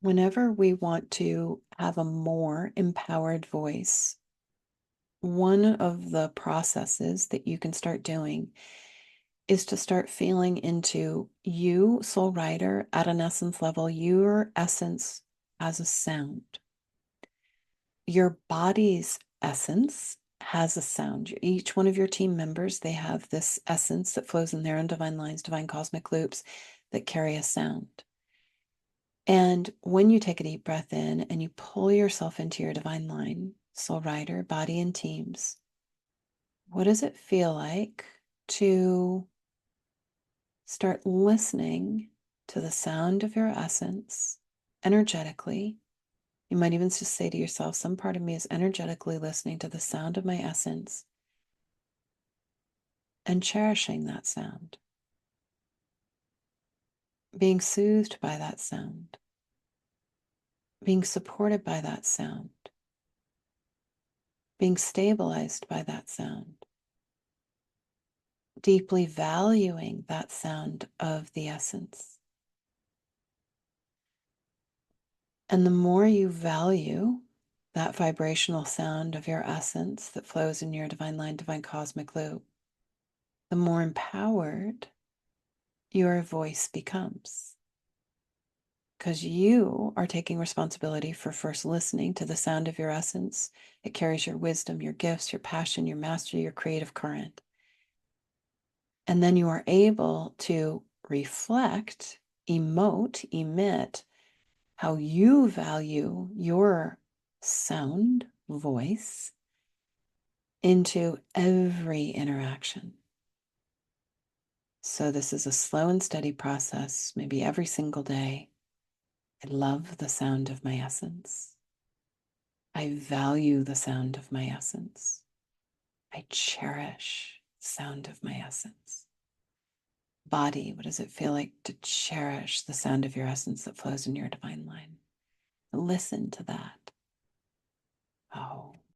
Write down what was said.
Whenever we want to have a more empowered voice, one of the processes that you can start doing is to start feeling into you, soul rider, at an essence level, your essence as a sound. Your body's essence has a sound. Each one of your team members, they have this essence that flows in their own divine lines, divine cosmic loops that carry a sound. And when you take a deep breath in and you pull yourself into your divine line, soul rider, body, and teams, what does it feel like to start listening to the sound of your essence energetically? You might even just say to yourself, some part of me is energetically listening to the sound of my essence and cherishing that sound, being soothed by that sound, being supported by that sound, being stabilized by that sound, deeply valuing that sound of the essence. And the more you value that vibrational sound of your essence that flows in your divine line, divine cosmic loop, the more empowered your voice becomes. Because you are taking responsibility for first listening to the sound of your essence. It carries your wisdom, your gifts, your passion, your mastery, your creative current. And then you are able to reflect, emote, emit how you value your sound, voice, into every interaction. So this is a slow and steady process, maybe every single day. I love the sound of my essence. I value the sound of my essence. I cherish the sound of my essence. Body, what does it feel like to cherish the sound of your essence that flows in your divine line? Listen to that. Oh,